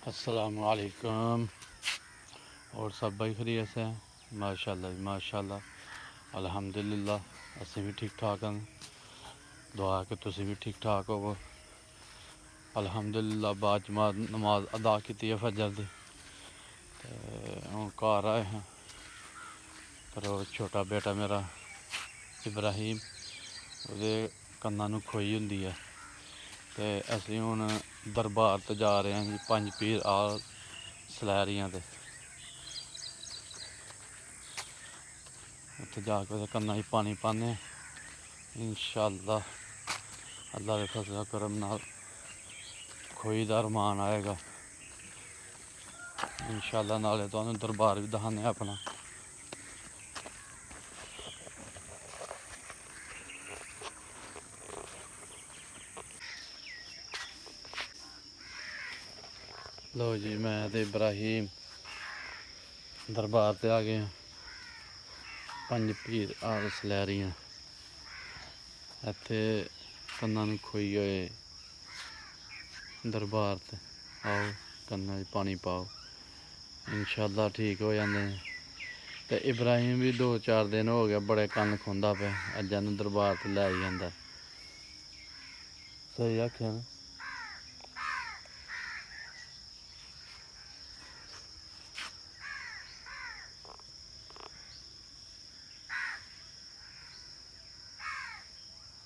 अस्सलामुअलैकुम। और सब भाई खैरियत से माशाल्लाह जी माशाल्लाह अल्हम्दुलिल्लाह। असीं भी ठीक ठाक हैं, दुआ कि तुसीं भी ठीक ठाक होवो। अल्हम्दुलिल्लाह बाद नमाज अदा की है फजर दी ते हुण घर आए हैं। पर छोटा बेटा मेरा इब्राहिम ਉਹਦੇ ਕੰਨਾਂ ਨੂੰ ਖੋਈ ਹੁੰਦੀ ਹੈ ਤੇ ਅਸੀਂ ਹੁਣ ਦਰਬਾਰ ਤੇ ਜਾ ਰਹੇ ਹਾਂ ਜੀ, ਪੰਜ ਪੀਰ ਆ ਸਲੈਰੀਆਂ ਤੇ। ਉੱਥੇ ਜਾ ਕੇ ਉਹਦੇ ਕੰਨਾਂ 'ਚ ਪਾਣੀ ਪਾਉਂਦੇ ਹਾਂ इंशाअल्लाह। अल्लाह के फजल करम नाल खोई दा रमान आएगा इंशाअल्लाह। नाले तुहानूं दरबार भी दिखाने अपना। लो जी, मैं ते इब्राहिम दरबार ते आ गए हैं। पंज पीर आल सलैरियां इत्थे कन्नां नूं खोई होए दरबार ते आओ, कन्नां च पानी पाओ, इंशाअल्लाह ठीक हो जांदे ने। ते इब्राहिम भी 2-4 दिन हो गया बड़े कन्न खोंदा पे, अज्ज इहनूं दरबार ते लै जांदा। सही आखेआ ना।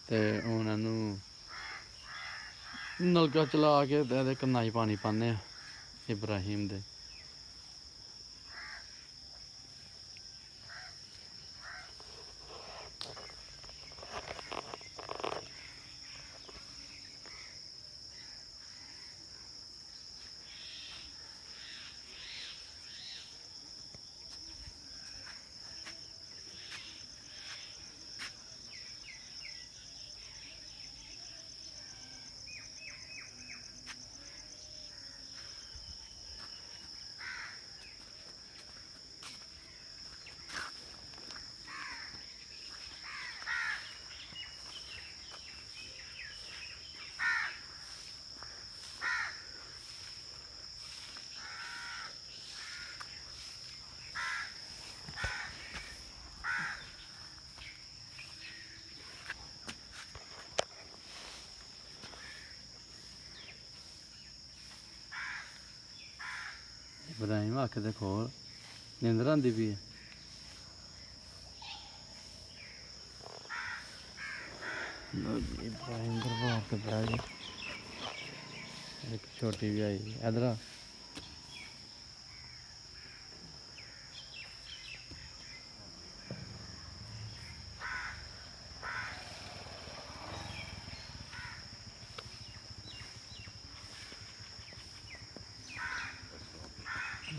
ते हुण इहनूं नलका चला के ते इहदे कन्नां च पानी पान्ने आं इब्राहिम दे। इब्राहिम अख ते खोल, नींदर आंदी पई है। इब्राहिम दरबार ते बह गया। एक छोटी भी आई इधर आ।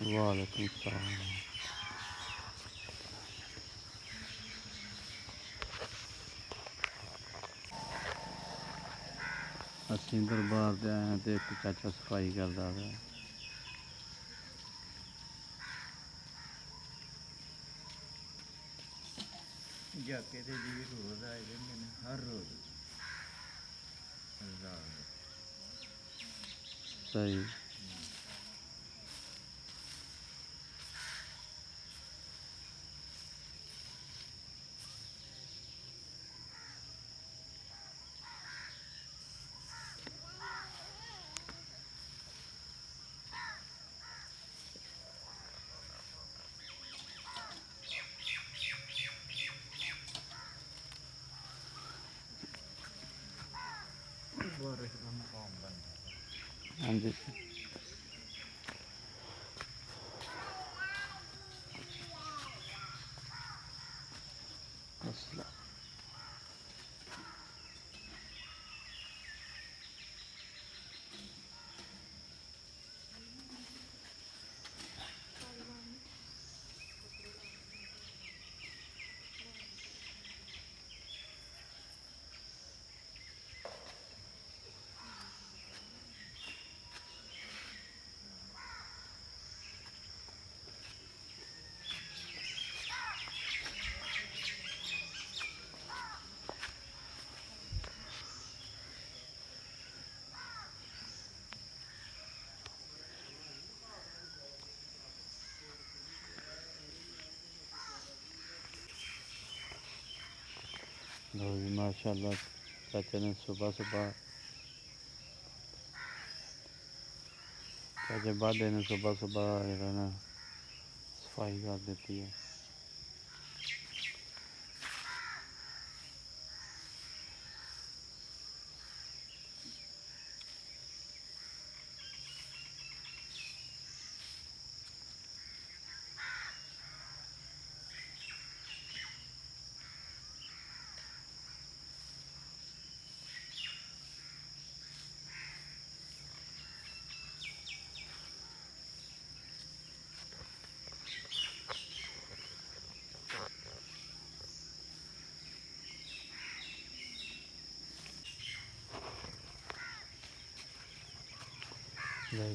वालेकुम सलाम। असीं दरबार ते आए हैं ते एक चाचा सफाई करदा पिया। जाके ते जी रोज़ आए जंदे ने, हर रोज़ रात। सही। बारिश का मकाम बनता है। हाँ जी। अस्सलाम। लो जी माशाल्लाह चाचे ने सुबह सुबह चाचे बाडे ने सुबह सुबह जो ना सफाई कर दी है।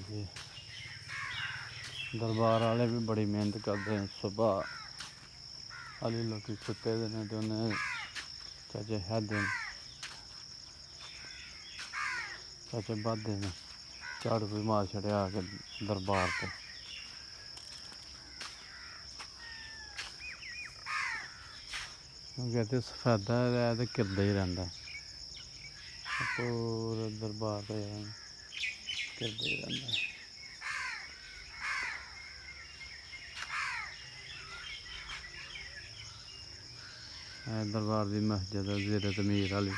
जी दरबार वाले भी बड़ी मेहनत करते हैं। सुबह अली लोग सुते दे ने तो उन्हें चाचे हैदे चाचे बधदे ने झाड़ू भी मार छड़िया आके दरबार से। कहते सफेदा है तो किरदा ही रहता पूरे दरबार पे किरदा ही रहता। दरबार की मस्जिद है ज़ेरे तमीर वाली।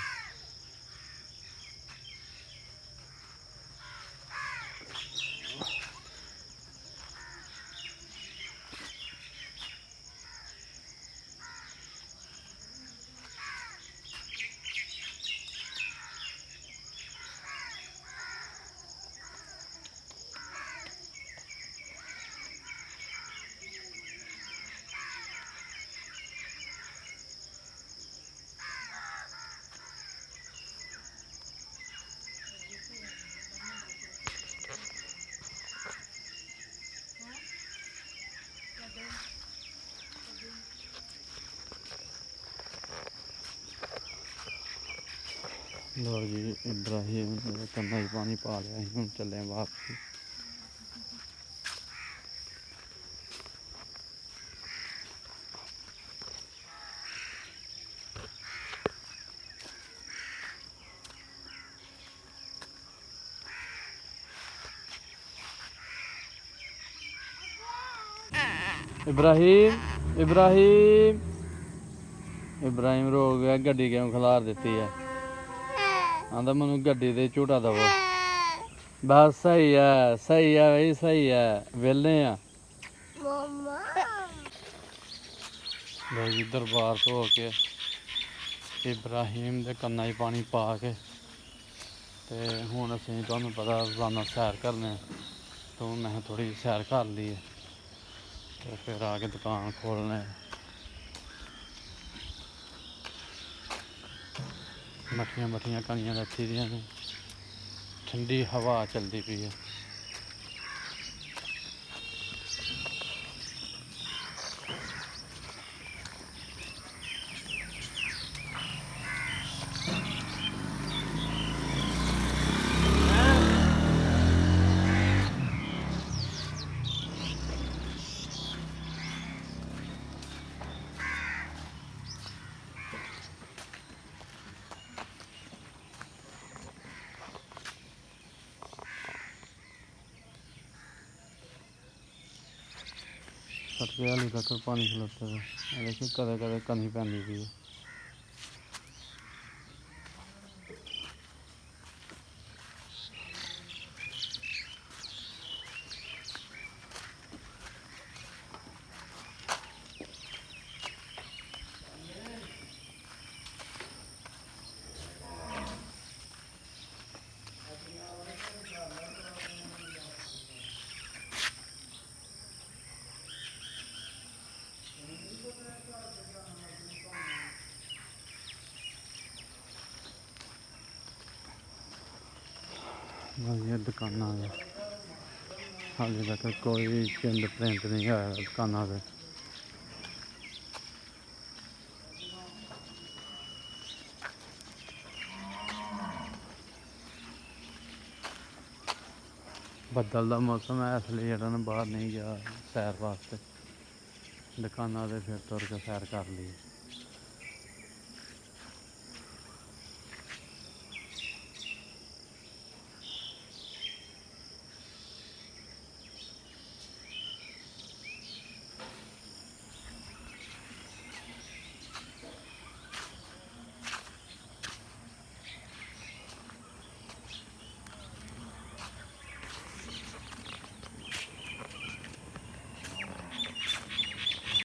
लो जी इब्राहिम कन्ना ही पानी पा लिया हूँ चले वापसी। इब्राहिम इब्राहिम इब्राहिम रो गया गड्डी क्यों खिलार देती है। आंदा मैनू गड्डी दे झूटा दवो। बस सही है भाई सही है वेले आ। जी दरबार तो होके इब्राहिम दे कन्ना ही पानी पा के ते हुण असीं तुहानूं पता रोज़ाना सैर करने तो मैं थोड़ी सैर कर ली है तो फिर आके दुकान खोलने। मट्ठियां मट्ठियां कनियां रखी दियां ने ठंडी हवा चलती पई है। सटके हाली तक पानी खलोते हुए देखिए कदें कदें कनी पैंदी पई है। ये दुकाना हाले तक कोई चिंद प्रिंट नहीं आया दुकाना पे। बदल का मौसम है इसलिए जरा ना बाहर नहीं गया सैर वास्ते दुकाना पे फिर तुर के सैर कर ली।